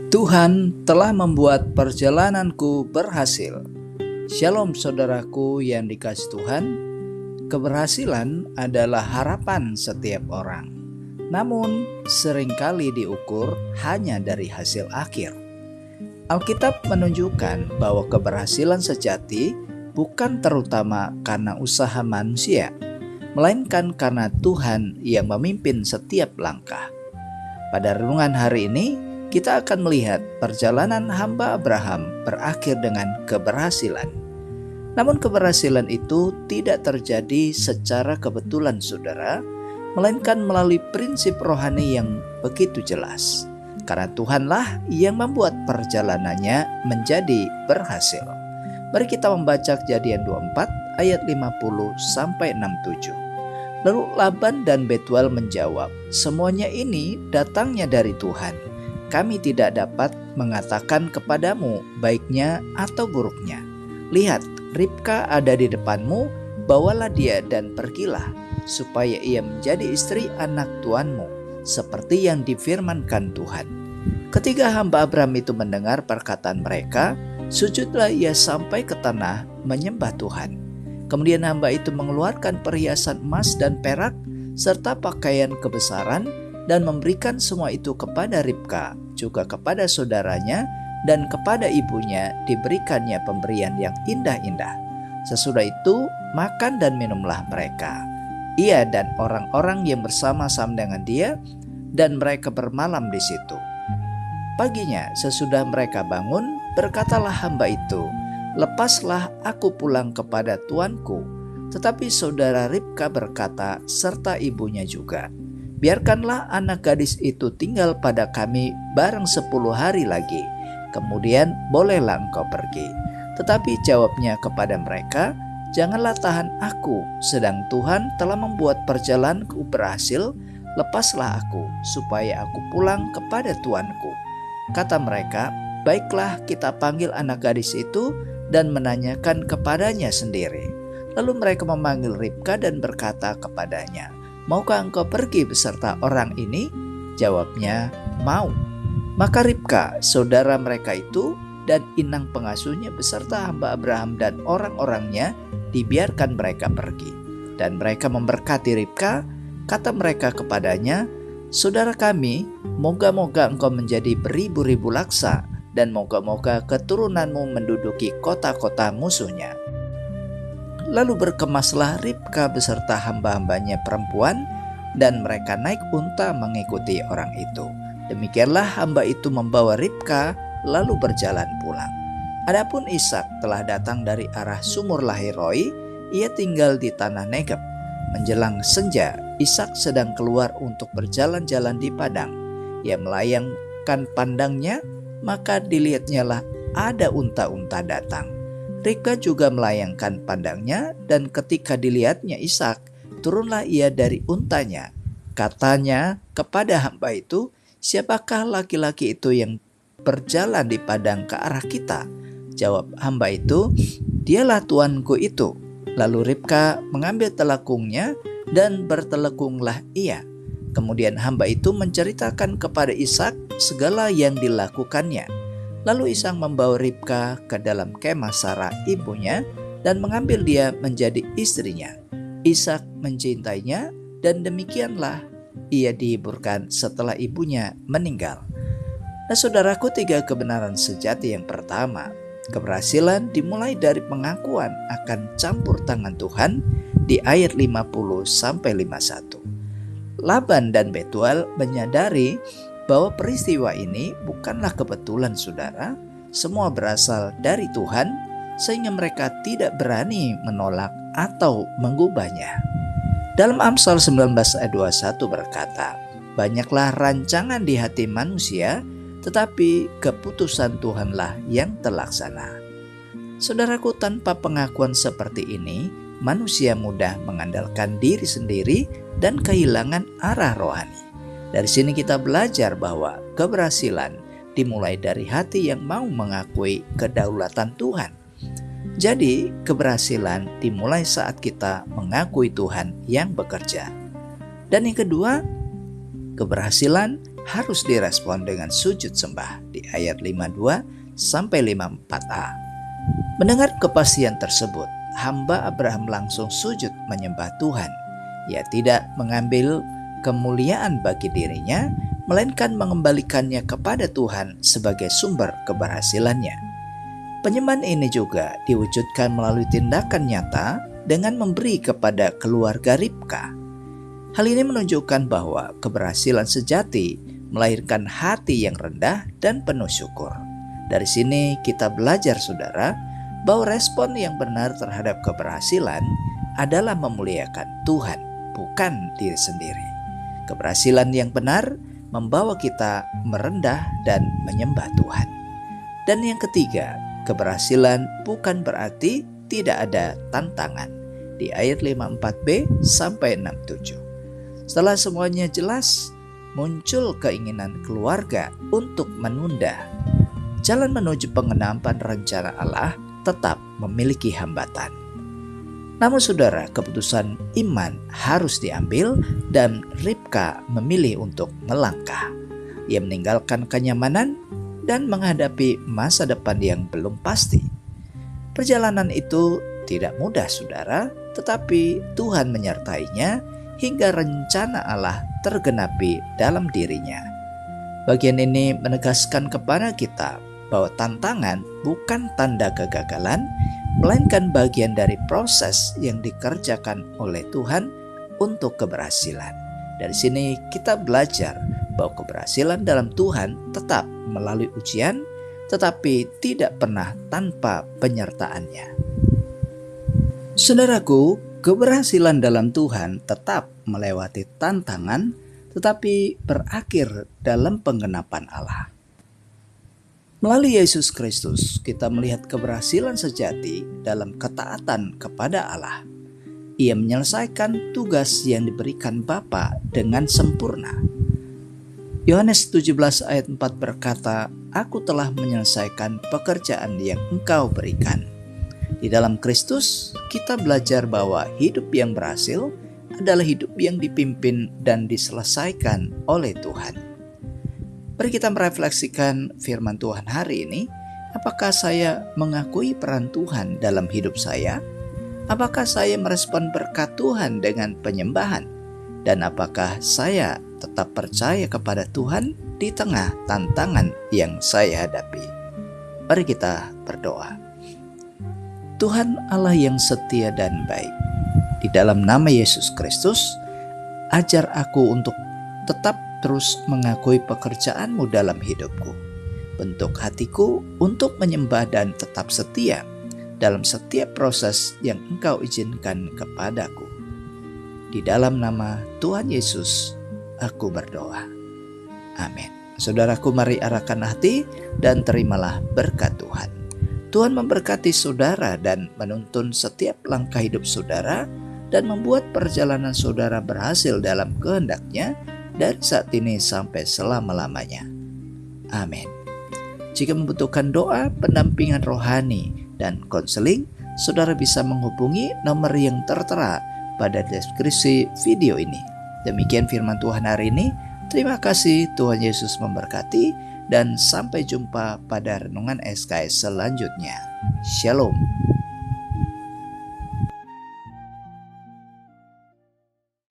Tuhan telah membuat perjalananku berhasil. Shalom saudaraku yang dikasihi Tuhan. Keberhasilan adalah harapan setiap orang. Namun seringkali diukur hanya dari hasil akhir. Alkitab menunjukkan bahwa keberhasilan sejati bukan terutama karena usaha manusia, melainkan karena Tuhan yang memimpin setiap langkah. Pada renungan hari ini, kita akan melihat perjalanan hamba Abraham berakhir dengan keberhasilan. Namun keberhasilan itu tidak terjadi secara kebetulan, saudara, melainkan melalui prinsip rohani yang begitu jelas. Karena Tuhanlah yang membuat perjalanannya menjadi berhasil. Mari kita membaca Kejadian 24 ayat 50-67. Lalu Laban dan Betuel menjawab, "Semuanya ini datangnya dari Tuhan. Kami tidak dapat mengatakan kepadamu baiknya atau buruknya. Lihat, Ribka ada di depanmu, bawalah dia dan pergilah, supaya ia menjadi istri anak tuanmu, seperti yang difirmankan Tuhan." Ketika hamba Abraham itu mendengar perkataan mereka, sujudlah ia sampai ke tanah menyembah Tuhan. Kemudian hamba itu mengeluarkan perhiasan emas dan perak, serta pakaian kebesaran, dan memberikan semua itu kepada Ribka, juga kepada saudaranya, dan kepada ibunya diberikannya pemberian yang indah-indah. Sesudah itu makan dan minumlah mereka, ia dan orang-orang yang bersama-sama dengan dia, dan mereka bermalam di situ. Paginya sesudah mereka bangun, berkatalah hamba itu, "Lepaslah aku pulang kepada tuanku." Tetapi saudara Ribka berkata serta ibunya juga, "Biarkanlah anak gadis itu tinggal pada kami bareng 10 hari lagi, kemudian bolehlah engkau pergi." Tetapi jawabnya kepada mereka, "Janganlah tahan aku, sedang Tuhan telah membuat perjalananku berhasil. Lepaslah aku, supaya aku pulang kepada tuanku." Kata mereka, "Baiklah, kita panggil anak gadis itu dan menanyakan kepadanya sendiri." Lalu mereka memanggil Ribka dan berkata kepadanya, "Maukah engkau pergi beserta orang ini?" Jawabnya, "Mau." Maka Ribka, saudara mereka itu, dan inang pengasuhnya beserta hamba Abraham dan orang-orangnya dibiarkan mereka pergi. Dan mereka memberkati Ribka, kata mereka kepadanya, "Saudara kami, moga-moga engkau menjadi beribu-ribu laksa, dan moga-moga keturunanmu menduduki kota-kota musuhnya." Lalu berkemaslah Ribka beserta hamba-hambanya perempuan, dan mereka naik unta mengikuti orang itu. Demikianlah hamba itu membawa Ribka lalu berjalan pulang. Adapun Ishak telah datang dari arah sumur Lahiroi, ia tinggal di tanah Negeb. Menjelang senja, Ishak sedang keluar untuk berjalan-jalan di padang. Ia melayangkan pandangnya, maka dilihatnyalah ada unta-unta datang. Ribka juga melayangkan pandangnya, dan ketika dilihatnya Ishak, turunlah ia dari untanya. Katanya kepada hamba itu, "Siapakah laki-laki itu yang berjalan di padang ke arah kita?" Jawab hamba itu, "Dialah tuanku itu." Lalu Ribka mengambil telekungnya dan bertelekunglah ia. Kemudian hamba itu menceritakan kepada Ishak segala yang dilakukannya. Lalu Ishak membawa Ribka ke dalam kemah Sarah ibunya dan mengambil dia menjadi istrinya. Ishak mencintainya, dan demikianlah ia dihiburkan setelah ibunya meninggal. Nah saudaraku, 3 kebenaran sejati yang pertama. Keberhasilan dimulai dari pengakuan akan campur tangan Tuhan di ayat 50-51. Laban dan Betuel menyadari bahwa peristiwa ini bukanlah kebetulan, saudara. Semua berasal dari Tuhan, sehingga mereka tidak berani menolak atau mengubahnya. Dalam Amsal 19 ayat 21 berkata, "Banyaklah rancangan di hati manusia, tetapi keputusan Tuhanlah yang terlaksana." Saudaraku, tanpa pengakuan seperti ini, manusia mudah mengandalkan diri sendiri dan kehilangan arah rohani. Dari sini kita belajar bahwa keberhasilan dimulai dari hati yang mau mengakui kedaulatan Tuhan. Jadi, keberhasilan dimulai saat kita mengakui Tuhan yang bekerja. Dan yang kedua, keberhasilan harus direspon dengan sujud sembah di ayat 52 sampai 54a. Mendengar kepastian tersebut, hamba Abraham langsung sujud menyembah Tuhan. Ia tidak mengambil kemuliaan bagi dirinya, melainkan mengembalikannya kepada Tuhan sebagai sumber keberhasilannya. Penyembahan ini juga diwujudkan melalui tindakan nyata dengan memberi kepada keluarga Ribka. Hal ini menunjukkan bahwa keberhasilan sejati melahirkan hati yang rendah dan penuh syukur. Dari sini kita belajar, saudara, bahwa respon yang benar terhadap keberhasilan adalah memuliakan Tuhan, bukan diri sendiri. Keberhasilan yang benar membawa kita merendah dan menyembah Tuhan. Dan yang ketiga, keberhasilan bukan berarti tidak ada tantangan. Di ayat 54b sampai 67. Setelah semuanya jelas, muncul keinginan keluarga untuk menunda. Jalan menuju pengenapan rencana Allah tetap memiliki hambatan. Namun saudara, keputusan iman harus diambil dan Ribka memilih untuk melangkah. Ia meninggalkan kenyamanan dan menghadapi masa depan yang belum pasti. Perjalanan itu tidak mudah, saudara, tetapi Tuhan menyertainya hingga rencana Allah tergenapi dalam dirinya. Bagian ini menegaskan kepada kita bahwa tantangan bukan tanda kegagalan, melainkan bagian dari proses yang dikerjakan oleh Tuhan untuk keberhasilan. Dari sini kita belajar bahwa keberhasilan dalam Tuhan tetap melalui ujian, tetapi tidak pernah tanpa penyertaannya. Saudaraku, keberhasilan dalam Tuhan tetap melewati tantangan, tetapi berakhir dalam penggenapan Allah. Melalui Yesus Kristus, kita melihat keberhasilan sejati dalam ketaatan kepada Allah. Ia menyelesaikan tugas yang diberikan Bapa dengan sempurna. Yohanes 17 ayat 4 berkata, "Aku telah menyelesaikan pekerjaan yang Engkau berikan." Di dalam Kristus, kita belajar bahwa hidup yang berhasil adalah hidup yang dipimpin dan diselesaikan oleh Tuhan. Mari kita merefleksikan firman Tuhan hari ini. Apakah saya mengakui peran Tuhan dalam hidup saya? Apakah saya merespon berkat Tuhan dengan penyembahan? Dan apakah saya tetap percaya kepada Tuhan di tengah tantangan yang saya hadapi? Mari kita berdoa. Tuhan Allah yang setia dan baik, di dalam nama Yesus Kristus, ajar aku untuk tetap terus mengakui pekerjaan-Mu dalam hidupku. Bentuk hatiku untuk menyembah dan tetap setia dalam setiap proses yang Engkau izinkan kepadaku. Di dalam nama Tuhan Yesus, aku berdoa. Amin. Saudaraku, mari arahkan hati dan terimalah berkat Tuhan. Tuhan memberkati saudara dan menuntun setiap langkah hidup saudara dan membuat perjalanan saudara berhasil dalam kehendak-Nya dari saat ini sampai selama-lamanya. Amin. Jika membutuhkan doa, pendampingan rohani, dan konseling, saudara bisa menghubungi nomor yang tertera pada deskripsi video ini. Demikian firman Tuhan hari ini. Terima kasih, Tuhan Yesus memberkati, dan sampai jumpa pada renungan SKS selanjutnya. Shalom.